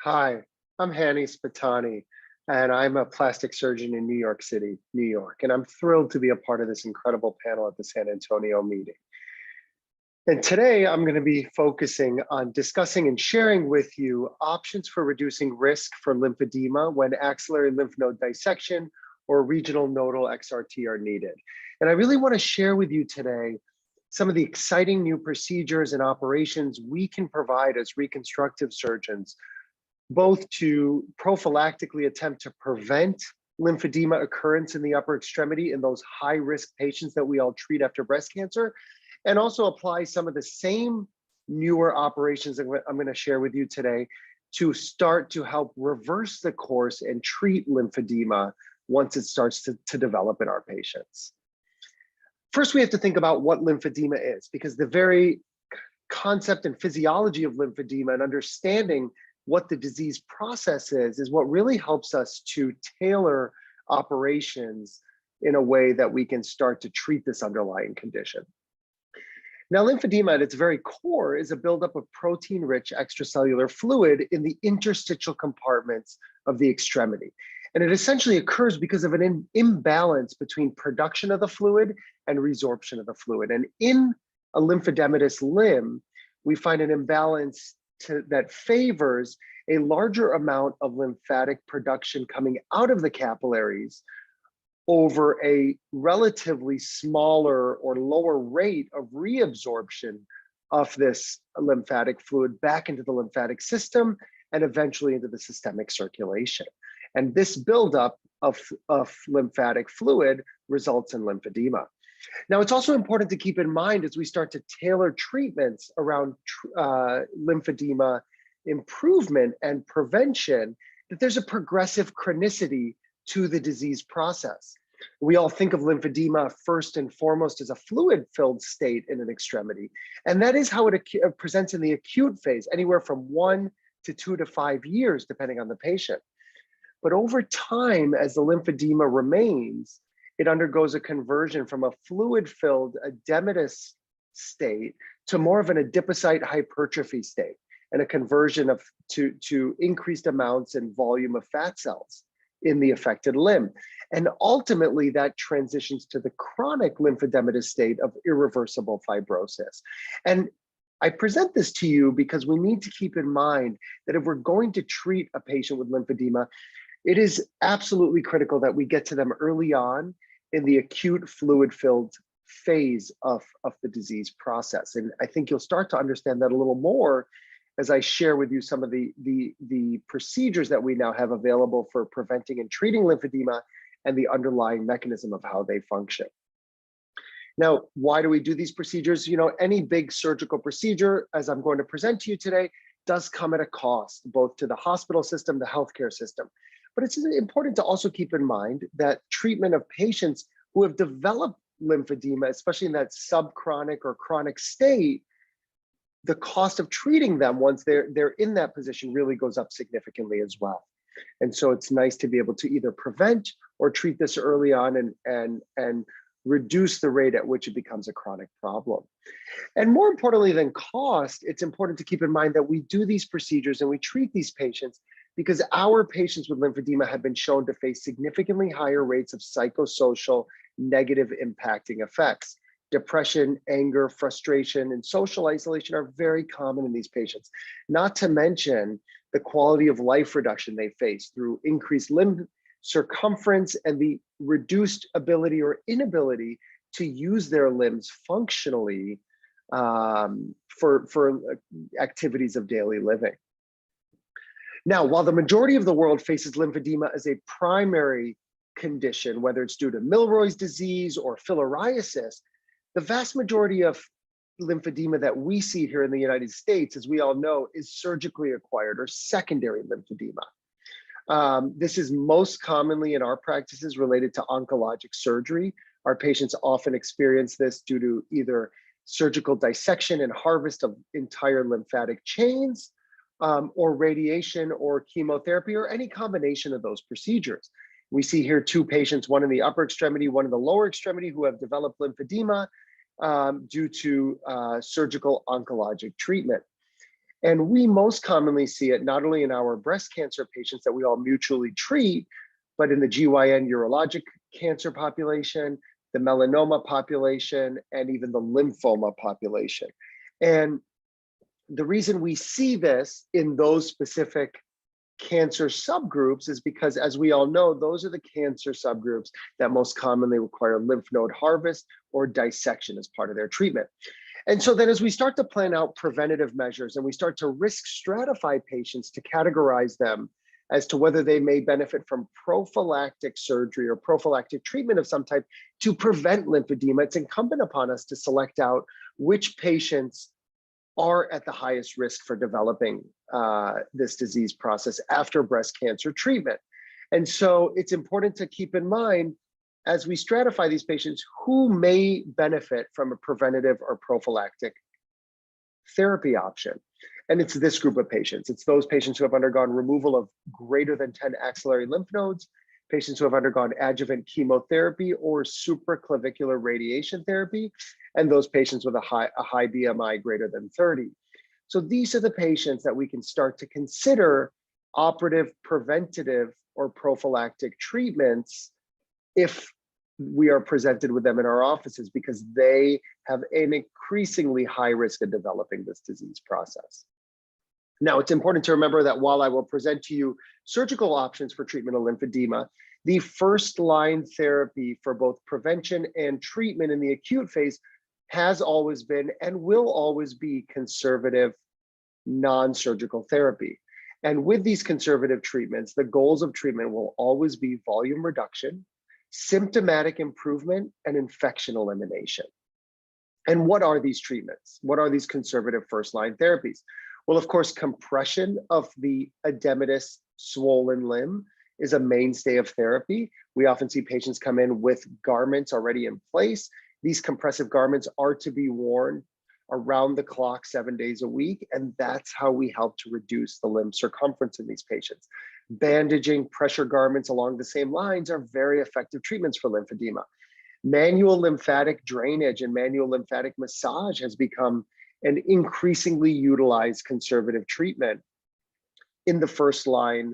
Hi, I'm Hani Sbitany, and I'm a plastic surgeon in New York City, New York. And I'm thrilled to be a part of this incredible panel at the San Antonio meeting. And today I'm going to be focusing on discussing and sharing with you options for reducing risk for lymphedema when axillary lymph node dissection or regional nodal XRT are needed. And I really want to share with you today some of the exciting new procedures and operations we can provide as reconstructive surgeons, both to prophylactically attempt to prevent lymphedema occurrence in the upper extremity in those high-risk patients that we all treat after breast cancer, and also apply some of the same newer operations that I'm going to share with you today to start to help reverse the course and treat lymphedema once it starts to develop in our patients. First, we have to think about what lymphedema is, because the very concept and physiology of lymphedema and understanding what the disease process is what really helps us to tailor operations in a way that we can start to treat this underlying condition. Now, lymphedema at its very core is a buildup of protein-rich extracellular fluid in the interstitial compartments of the extremity. And it essentially occurs because of an imbalance between production of the fluid and resorption of the fluid. And in a lymphodematous limb, we find an imbalance that favors a larger amount of lymphatic production coming out of the capillaries over a relatively smaller or lower rate of reabsorption of this lymphatic fluid back into the lymphatic system and eventually into the systemic circulation. And this buildup of lymphatic fluid results in lymphedema. Now, it's also important to keep in mind as we start to tailor treatments around lymphedema improvement and prevention, that there's a progressive chronicity to the disease process. We all think of lymphedema first and foremost as a fluid-filled state in an extremity. And that is how it presents in the acute phase, anywhere from 1 to 2 to 5 years, depending on the patient. But over time, as the lymphedema remains, it undergoes a conversion from a fluid-filled edematous state to more of an adipocyte hypertrophy state, and a conversion to increased amounts and volume of fat cells in the affected limb. And ultimately that transitions to the chronic lymphodematous state of irreversible fibrosis. And I present this to you because we need to keep in mind that if we're going to treat a patient with lymphedema, it is absolutely critical that we get to them early on in the acute fluid-filled phase of the disease process. And I think you'll start to understand that a little more as I share with you some of the procedures that we now have available for preventing and treating lymphedema and the underlying mechanism of how they function. Now, why do we do these procedures? You know, any big surgical procedure, as I'm going to present to you today, does come at a cost, both to the hospital system, the healthcare system. But it's important to also keep in mind that treatment of patients who have developed lymphedema, especially in that subchronic or chronic state, the cost of treating them once they're in that position really goes up significantly as well. And so it's nice to be able to either prevent or treat this early on and reduce the rate at which it becomes a chronic problem. And more importantly than cost, it's important to keep in mind that we do these procedures and we treat these patients because our patients with lymphedema have been shown to face significantly higher rates of psychosocial negative impacting effects. Depression, anger, frustration, and social isolation are very common in these patients, not to mention the quality of life reduction they face through increased limb circumference and the reduced ability or inability to use their limbs functionally for activities of daily living. Now, while the majority of the world faces lymphedema as a primary condition, whether it's due to Milroy's disease or filariasis, the vast majority of lymphedema that we see here in the United States, as we all know, is surgically acquired or secondary lymphedema. This is most commonly in our practices related to oncologic surgery. Our patients often experience this due to either surgical dissection and harvest of entire lymphatic chains, or radiation or chemotherapy, or any combination of those procedures. We see here 2 patients, one in the upper extremity, one in the lower extremity, who have developed lymphedema due to surgical oncologic treatment. And we most commonly see it not only in our breast cancer patients that we all mutually treat, but in the GYN urologic cancer population, the melanoma population, and even the lymphoma population. And the reason we see this in those specific cancer subgroups is because, as we all know, those are the cancer subgroups that most commonly require lymph node harvest or dissection as part of their treatment. And so then as we start to plan out preventative measures and we start to risk stratify patients to categorize them as to whether they may benefit from prophylactic surgery or prophylactic treatment of some type to prevent lymphedema, it's incumbent upon us to select out which patients are at the highest risk for developing this disease process after breast cancer treatment. And so it's important to keep in mind, as we stratify these patients, who may benefit from a preventative or prophylactic therapy option. And it's this group of patients. It's those patients who have undergone removal of greater than 10 axillary lymph nodes, patients who have undergone adjuvant chemotherapy or supraclavicular radiation therapy, and those patients with a high BMI greater than 30. So these are the patients that we can start to consider operative, preventative, or prophylactic treatments if we are presented with them in our offices, because they have an increasingly high risk of developing this disease process. Now, it's important to remember that while I will present to you surgical options for treatment of lymphedema, the first line therapy for both prevention and treatment in the acute phase has always been and will always be conservative, non-surgical therapy. And with these conservative treatments, the goals of treatment will always be volume reduction, symptomatic improvement, and infection elimination. And what are these treatments? What are these conservative first-line therapies? Well, of course, compression of the edematous swollen limb is a mainstay of therapy. We often see patients come in with garments already in place. These compressive garments are to be worn around the clock 7 days a week, and that's how we help to reduce the limb circumference in these patients. Bandaging, pressure garments along the same lines are very effective treatments for lymphedema. Manual lymphatic drainage and manual lymphatic massage has become an increasingly utilized conservative treatment in the first line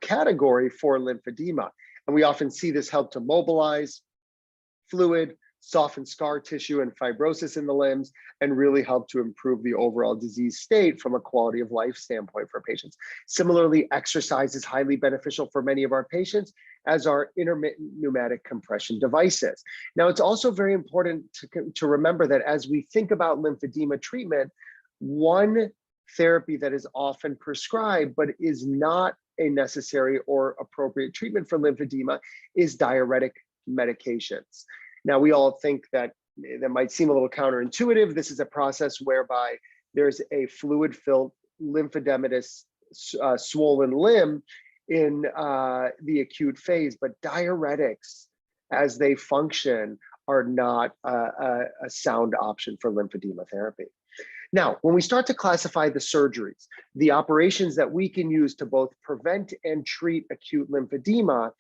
category for lymphedema. And we often see this help to mobilize fluid, soften scar tissue and fibrosis in the limbs, and really help to improve the overall disease state from a quality of life standpoint for patients. Similarly, exercise is highly beneficial for many of our patients, as are intermittent pneumatic compression devices. Now, it's also very important to remember that as we think about lymphedema treatment, one therapy that is often prescribed but is not a necessary or appropriate treatment for lymphedema is diuretic medications. Now, we all think that might seem a little counterintuitive. This is a process whereby there's a fluid-filled lymphedematous swollen limb in the acute phase, but diuretics, as they function, are not a sound option for lymphedema therapy. Now, when we start to classify the surgeries, the operations that we can use to both prevent and treat acute lymphedema,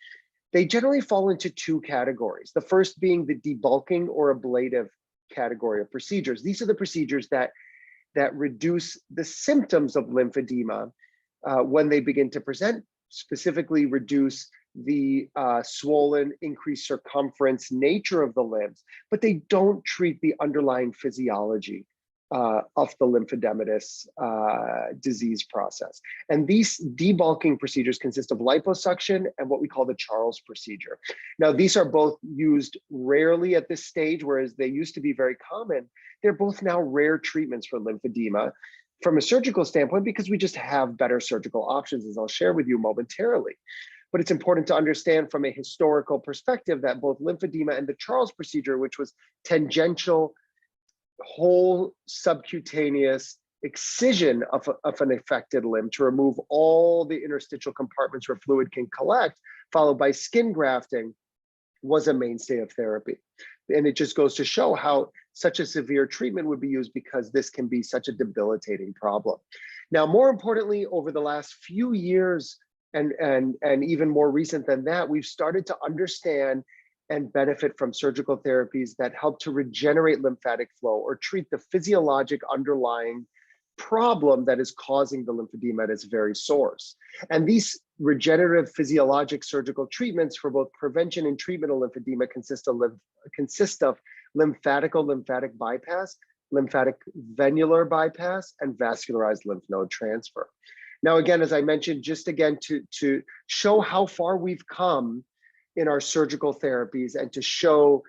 they generally fall into two categories. The first being the debulking or ablative category of procedures. These are the procedures that reduce the symptoms of lymphedema when they begin to present, specifically reduce the swollen, increased circumference nature of the limbs, but they don't treat the underlying physiology of the lymphedematous disease process. And these debulking procedures consist of liposuction and what we call the Charles procedure. Now, these are both used rarely at this stage, whereas they used to be very common. They're both now rare treatments for lymphedema from a surgical standpoint because we just have better surgical options, as I'll share with you momentarily. But it's important to understand from a historical perspective that both lymphedema and the Charles procedure, which was tangential, whole subcutaneous excision of an affected limb to remove all the interstitial compartments where fluid can collect, followed by skin grafting, was a mainstay of therapy. And it just goes to show how such a severe treatment would be used because this can be such a debilitating problem. Now, more importantly, over the last few years and even more recent than that, we've started to understand and benefit from surgical therapies that help to regenerate lymphatic flow or treat the physiologic underlying problem that is causing the lymphedema at its very source. And these regenerative physiologic surgical treatments for both prevention and treatment of lymphedema consist of lymphatic bypass, lymphatic venular bypass, and vascularized lymph node transfer. Now, again, as I mentioned, just again to show how far we've come in our surgical therapies and to show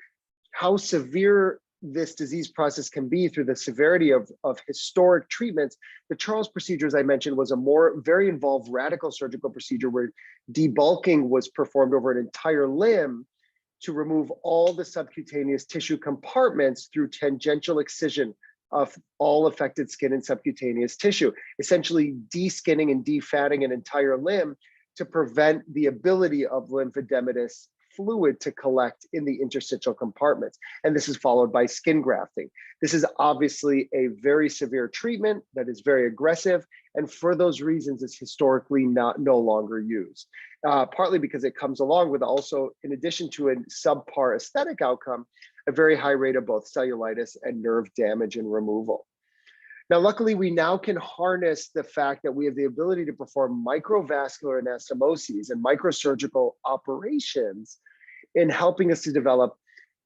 how severe this disease process can be through the severity of historic treatments. The Charles procedure, as I mentioned, was a very involved radical surgical procedure where debulking was performed over an entire limb to remove all the subcutaneous tissue compartments through tangential excision of all affected skin and subcutaneous tissue, essentially de-skinning and defatting an entire limb to prevent the ability of lymphodematous fluid to collect in the interstitial compartments. And this is followed by skin grafting. This is obviously a very severe treatment that is very aggressive, and for those reasons is historically no longer used. Partly because it comes along with also, in addition to a subpar aesthetic outcome, a very high rate of both cellulitis and nerve damage and removal. Now, luckily, we now can harness the fact that we have the ability to perform microvascular anastomoses and microsurgical operations in helping us to develop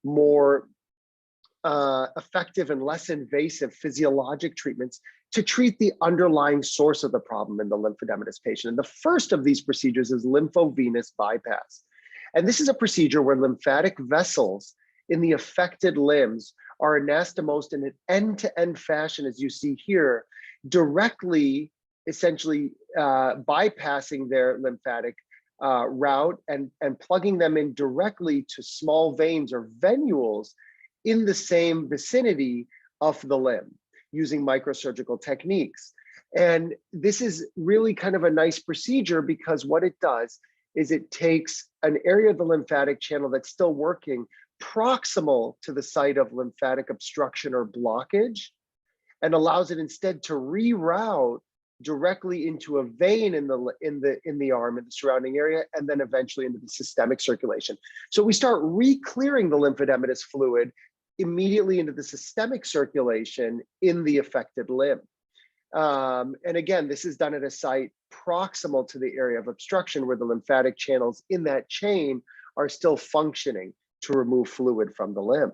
more effective and less invasive physiologic treatments to treat the underlying source of the problem in the lymphodematous patient. And the first of these procedures is lymphovenous bypass. And this is a procedure where lymphatic vessels in the affected limbs are anastomosed in an end-to-end fashion, as you see here, directly, essentially bypassing their lymphatic route and plugging them in directly to small veins or venules in the same vicinity of the limb using microsurgical techniques. And this is really kind of a nice procedure because what it does is it takes an area of the lymphatic channel that's still working proximal to the site of lymphatic obstruction or blockage and allows it instead to reroute directly into a vein in the arm, in the surrounding area, and then eventually into the systemic circulation. So we start re-clearing the lymphodematous fluid immediately into the systemic circulation in the affected limb. And again, this is done at a site proximal to the area of obstruction where the lymphatic channels in that chain are still functioning to remove fluid from the limb.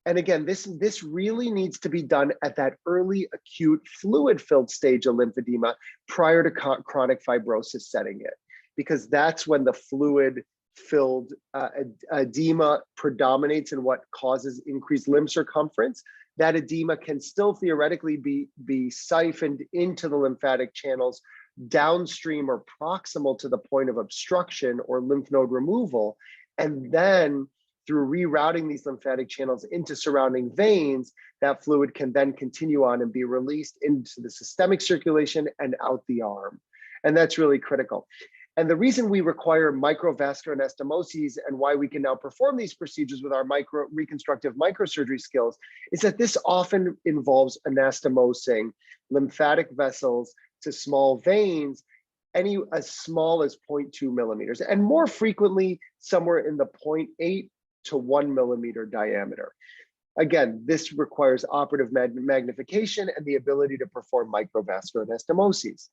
And again, this really needs to be done at that early acute fluid-filled stage of lymphedema prior to chronic fibrosis setting in, because that's when the fluid-filled edema predominates and what causes increased limb circumference. That edema can still theoretically be siphoned into the lymphatic channels downstream or proximal to the point of obstruction or lymph node removal. And then through rerouting these lymphatic channels into surrounding veins, that fluid can then continue on and be released into the systemic circulation and out the arm. And that's really critical. And the reason we require microvascular anastomoses and why we can now perform these procedures with our reconstructive microsurgery skills is that this often involves anastomosing lymphatic vessels to small veins as small as 0.2 millimeters, and more frequently somewhere in the 0.8 to 1 millimeter diameter. Again, this requires operative magnification and the ability to perform microvascular anastomoses.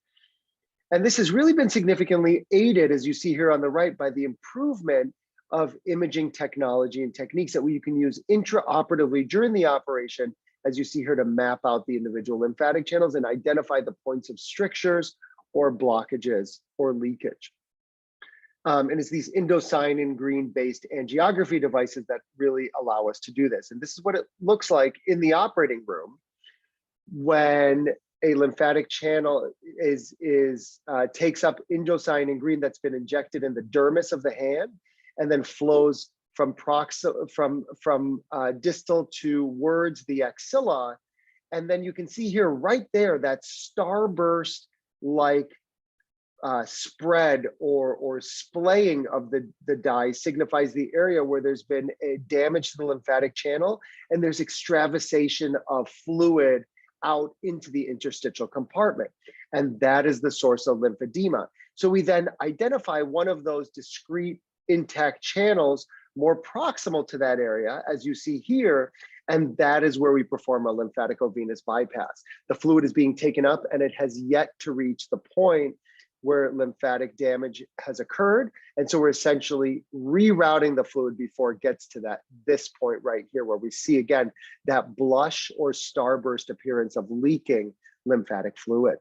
And this has really been significantly aided, as you see here on the right, by the improvement of imaging technology and techniques that you can use intraoperatively during the operation, as you see here, to map out the individual lymphatic channels and identify the points of strictures or blockages or leakage. And it's these indocyanine green-based angiography devices that really allow us to do this. And this is what it looks like in the operating room when a lymphatic channel takes up indocyanine green that's been injected in the dermis of the hand and then flows from distal towards the axilla. And then you can see here right there that starburst-like spread or splaying of the dye signifies the area where there's been a damage to the lymphatic channel and there's extravasation of fluid out into the interstitial compartment. And that is the source of lymphedema. So we then identify one of those discrete intact channels more proximal to that area, as you see here, And that is where we perform a lymphaticovenous bypass. The fluid is being taken up and it has yet to reach the point where lymphatic damage has occurred. And so we're essentially rerouting the fluid before it gets to this point right here, where we see again, that blush or starburst appearance of leaking lymphatic fluid.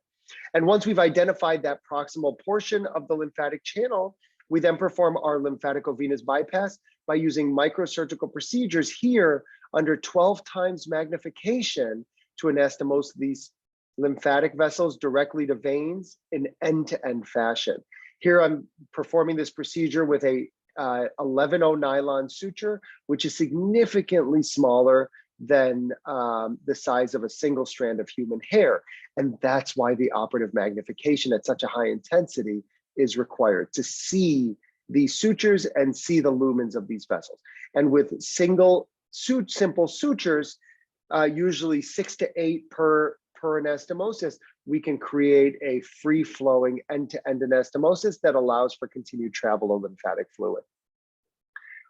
And once we've identified that proximal portion of the lymphatic channel, we then perform our lymphaticovenous bypass by using microsurgical procedures here under 12 times magnification to anastomose these lymphatic vessels directly to veins in end-to-end fashion. Here I'm performing this procedure with a 11-0 nylon suture, which is significantly smaller than the size of a single strand of human hair. And that's why the operative magnification at such a high intensity is required, to see these sutures and see the lumens of these vessels. And with simple sutures, usually 6 to 8 per anastomosis, we can create a free-flowing end-to-end anastomosis that allows for continued travel of lymphatic fluid.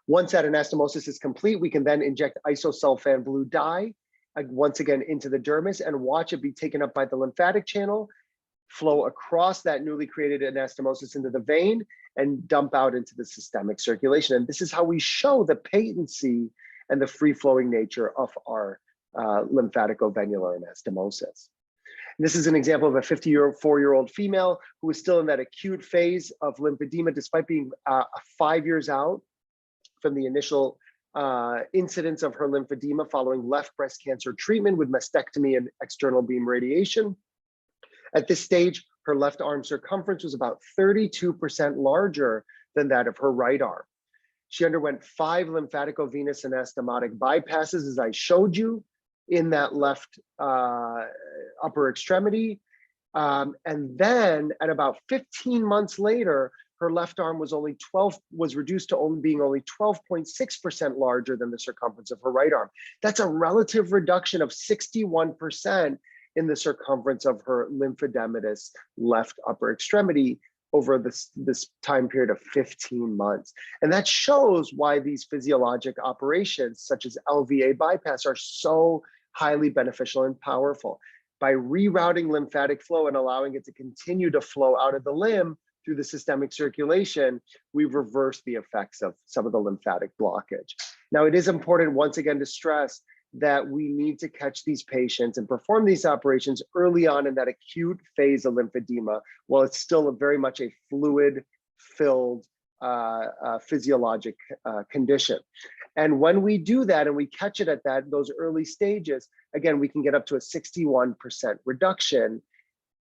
Once that anastomosis is complete, we can then inject isosulfan blue dye, once again into the dermis, and watch it be taken up by the lymphatic channel, flow across that newly created anastomosis into the vein, and dump out into the systemic circulation. And this is how we show the patency and the free-flowing nature of our lymphaticovenular anastomosis. And this is an example of a 54-year-old female who is still in that acute phase of lymphedema, despite being 5 years out from the initial incidence of her lymphedema following left breast cancer treatment with mastectomy and external beam radiation. At this stage, her left arm circumference was about 32% larger than that of her right arm. She underwent 5 lymphaticovenous anastomotic bypasses, as I showed you, in that left upper extremity. And then at about 15 months later, her left arm was reduced to being only 12.6% larger than the circumference of her right arm. That's a relative reduction of 61% in the circumference of her lymphodematous left upper extremity over this time period of 15 months. And that shows why these physiologic operations, such as LVA bypass, are so highly beneficial and powerful. By rerouting lymphatic flow and allowing it to continue to flow out of the limb through the systemic circulation, we've reversed the effects of some of the lymphatic blockage. Now, it is important once again to stress that we need to catch these patients and perform these operations early on in that acute phase of lymphedema, while it's still very much a fluid-filled physiologic condition. And when we do that and we catch it at those early stages, again, we can get up to a 61% reduction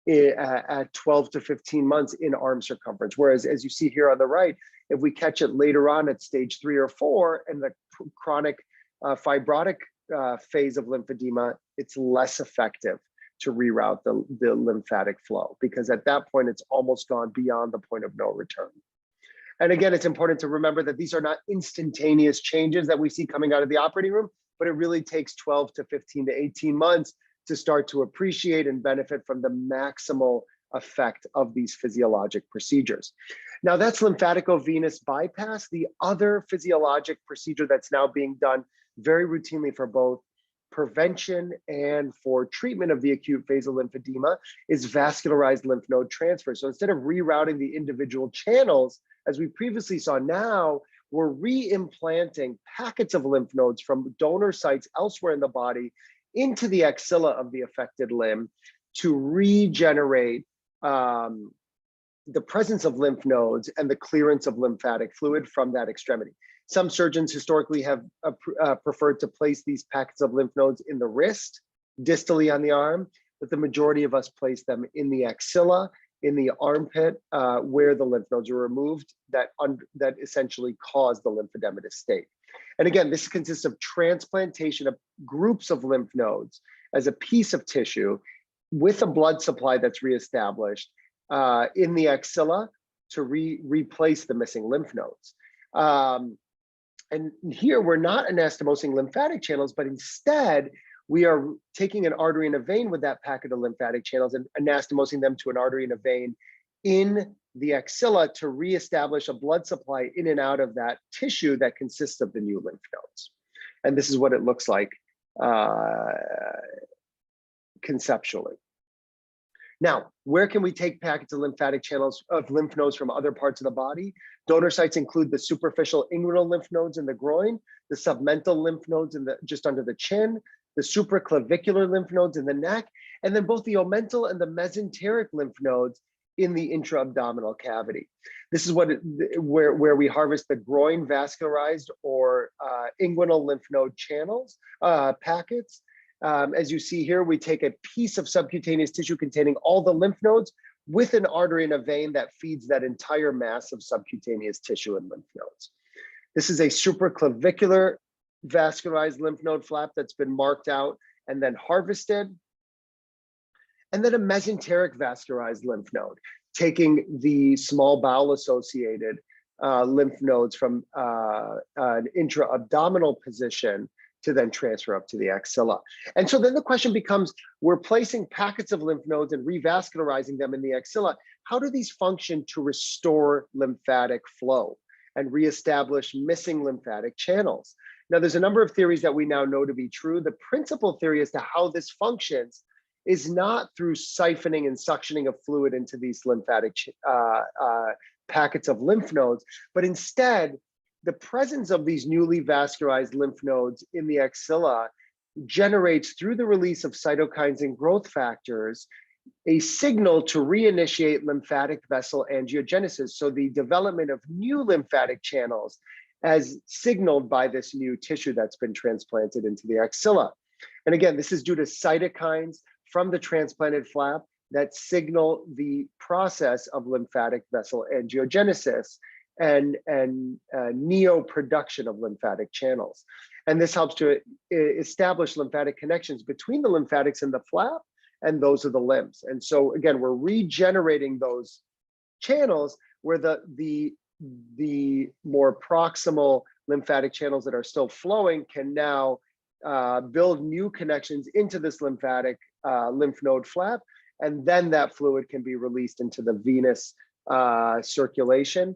at 12 to 15 months in arm circumference. Whereas, as you see here on the right, if we catch it later on at stage 3 or 4 and the chronic fibrotic phase of lymphedema, it's less effective to reroute the lymphatic flow, because at that point, it's almost gone beyond the point of no return. And again, it's important to remember that these are not instantaneous changes that we see coming out of the operating room, but it really takes 12 to 15 to 18 months to start to appreciate and benefit from the maximal effect of these physiologic procedures. Now, that's lymphaticovenous bypass. The other physiologic procedure that's now being done very routinely for both prevention and for treatment of the acute phase of lymphedema is vascularized lymph node transfer. So instead of rerouting the individual channels, as we previously saw, now we're re-implanting packets of lymph nodes from donor sites elsewhere in the body into the axilla of the affected limb to regenerate the presence of lymph nodes and the clearance of lymphatic fluid from that extremity. Some surgeons historically have preferred to place these packets of lymph nodes in the wrist, distally on the arm, but the majority of us place them in the axilla, in the armpit, where the lymph nodes are removed that essentially cause the lymphodematous state. And again, this consists of transplantation of groups of lymph nodes as a piece of tissue with a blood supply that's reestablished in the axilla to replace the missing lymph nodes. And here we're not anastomosing lymphatic channels, but instead we are taking an artery and a vein with that packet of lymphatic channels and anastomosing them to an artery and a vein in the axilla to reestablish a blood supply in and out of that tissue that consists of the new lymph nodes. And this is what it looks like conceptually. Now, where can we take packets of lymphatic channels of lymph nodes from other parts of the body? Donor sites include the superficial inguinal lymph nodes in the groin, the submental lymph nodes in just under the chin, the supraclavicular lymph nodes in the neck, and then both the omental and the mesenteric lymph nodes in the intra-abdominal cavity. This is where we harvest the groin vascularized or inguinal lymph node channels, packets. As you see here, we take a piece of subcutaneous tissue containing all the lymph nodes with an artery and a vein that feeds that entire mass of subcutaneous tissue and lymph nodes. This is a supraclavicular vascularized lymph node flap that's been marked out and then harvested. And then a mesenteric vascularized lymph node, taking the small bowel associated lymph nodes from an intra-abdominal position to then transfer up to the axilla. And so then the question becomes, we're placing packets of lymph nodes and revascularizing them in the axilla. How do these function to restore lymphatic flow and reestablish missing lymphatic channels? Now, there's a number of theories that we now know to be true. The principal theory as to how this functions is not through siphoning and suctioning of fluid into these lymphatic packets of lymph nodes, but instead, the presence of these newly vascularized lymph nodes in the axilla generates, through the release of cytokines and growth factors, a signal to reinitiate lymphatic vessel angiogenesis. So the development of new lymphatic channels as signaled by this new tissue that's been transplanted into the axilla. And again, this is due to cytokines from the transplanted flap that signal the process of lymphatic vessel angiogenesis and neo-production of lymphatic channels. And this helps to establish lymphatic connections between the lymphatics in the flap and those of the limbs. And so again, we're regenerating those channels where the more proximal lymphatic channels that are still flowing can now build new connections into this lymphatic lymph node flap, and then that fluid can be released into the venous circulation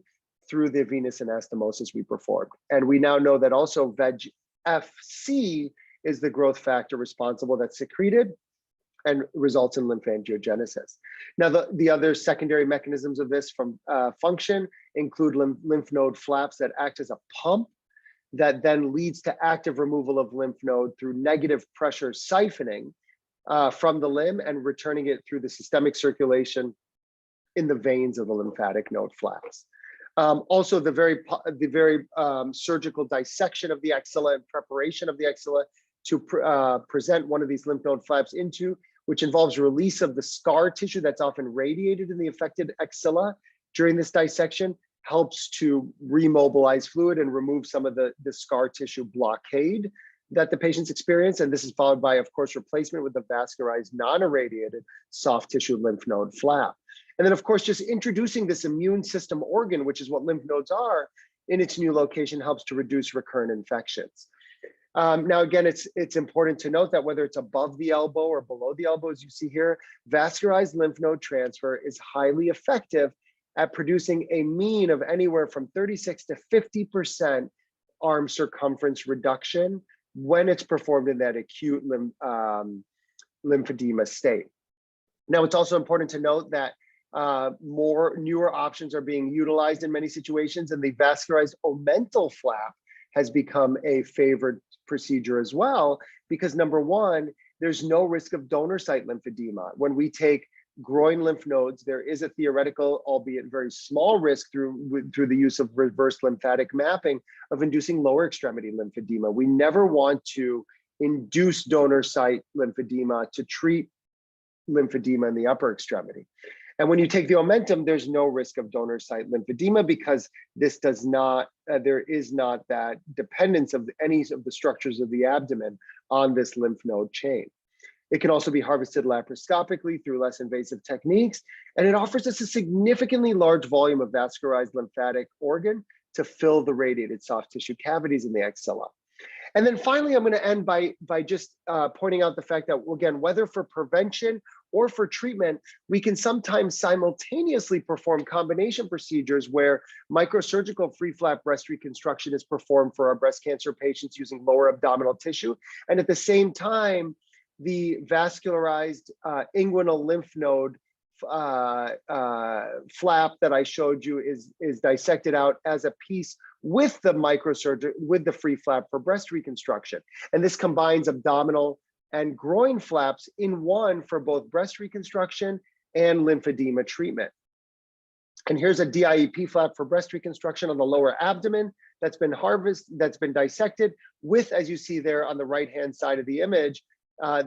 through the venous anastomosis we performed. And we now know that also VEGF-C is the growth factor responsible that's secreted and results in lymphangiogenesis. Now, the other secondary mechanisms of this from function include lymph node flaps that act as a pump that then leads to active removal of lymph node through negative pressure siphoning from the limb and returning it through the systemic circulation in the veins of the lymphatic node flaps. Also, the very surgical dissection of the axilla and preparation of the axilla to present one of these lymph node flaps into, which involves release of the scar tissue that's often radiated in the affected axilla during this dissection, helps to remobilize fluid and remove some of the scar tissue blockade that the patients experience. And this is followed by, of course, replacement with the vascularized, non-irradiated soft tissue lymph node flap. And then, of course, just introducing this immune system organ, which is what lymph nodes are, in its new location helps to reduce recurrent infections. Now, again, it's important to note that whether it's above the elbow or below the elbow, as you see here, vascularized lymph node transfer is highly effective at producing a mean of anywhere from 36 to 50% arm circumference reduction when it's performed in that acute lymphedema state. Now, it's also important to note that more newer options are being utilized in many situations, and the vascularized omental flap has become a favored procedure as well, because number one, there's no risk of donor site lymphedema. When we take groin lymph nodes, there is a theoretical, albeit very small risk through the use of reverse lymphatic mapping of inducing lower extremity lymphedema. We never want to induce donor site lymphedema to treat lymphedema in the upper extremity. And when you take the omentum, there's no risk of donor site lymphedema because this does not, there is not that dependence of any of the structures of the abdomen on this lymph node chain. It can also be harvested laparoscopically through less invasive techniques, and it offers us a significantly large volume of vascularized lymphatic organ to fill the radiated soft tissue cavities in the axilla. And then finally, I'm going to end by just pointing out the fact that, again, whether for prevention or for treatment, we can sometimes simultaneously perform combination procedures where microsurgical free flap breast reconstruction is performed for our breast cancer patients using lower abdominal tissue. And at the same time, the vascularized inguinal lymph node flap that I showed you is dissected out as a piece with the with the free flap for breast reconstruction. And this combines abdominal and groin flaps in one for both breast reconstruction and lymphedema treatment. And here's a DIEP flap for breast reconstruction on the lower abdomen that's been dissected with, as you see there on the right-hand side of the image,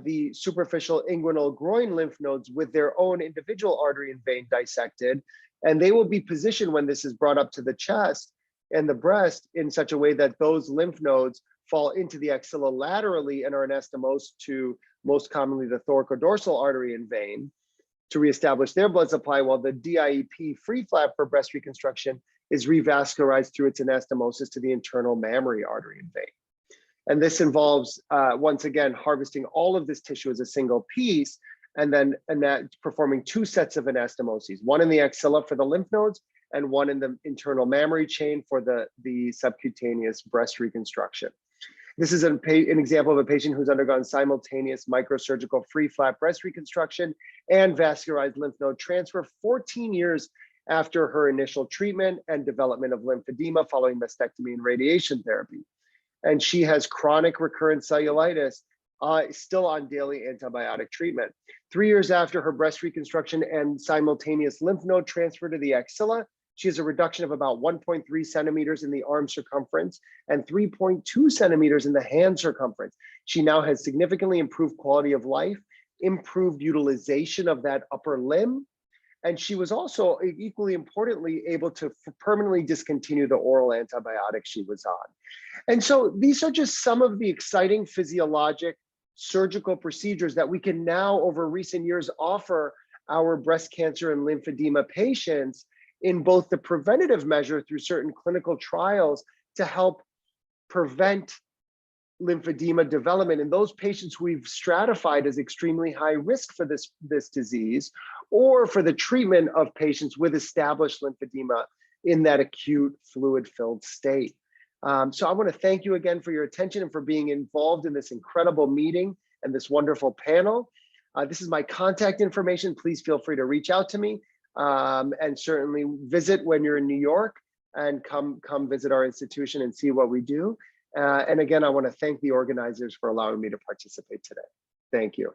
the superficial inguinal groin lymph nodes with their own individual artery and vein dissected. And they will be positioned when this is brought up to the chest and the breast in such a way that those lymph nodes fall into the axilla laterally and are anastomosed to most commonly the thoracodorsal artery and vein to reestablish their blood supply, while the DIEP free flap for breast reconstruction is revascularized through its anastomosis to the internal mammary artery and vein. And this involves, once again, harvesting all of this tissue as a single piece, and then performing two sets of anastomoses, one in the axilla for the lymph nodes and one in the internal mammary chain for the subcutaneous breast reconstruction. This is an example of a patient who's undergone simultaneous microsurgical free flap breast reconstruction and vascularized lymph node transfer 14 years after her initial treatment and development of lymphedema following mastectomy and radiation therapy. And she has chronic recurrent cellulitis, still on daily antibiotic treatment. 3 years after her breast reconstruction and simultaneous lymph node transfer to the axilla, she has a reduction of about 1.3 centimeters in the arm circumference and 3.2 centimeters in the hand circumference. She now has significantly improved quality of life, improved utilization of that upper limb, and she was also, equally importantly, able to permanently discontinue the oral antibiotics she was on. And so these are just some of the exciting physiologic surgical procedures that we can now, over recent years, offer our breast cancer and lymphedema patients in both the preventative measure through certain clinical trials to help prevent lymphedema development in those patients who we've stratified as extremely high risk for this disease, or for the treatment of patients with established lymphedema in that acute fluid-filled state. So I want to thank you again for your attention and for being involved in this incredible meeting and this wonderful panel. This is my contact information. Please feel free to reach out to me, and certainly visit when you're in New York and come visit our institution and see what we do. And again, I want to thank the organizers for allowing me to participate today. Thank you.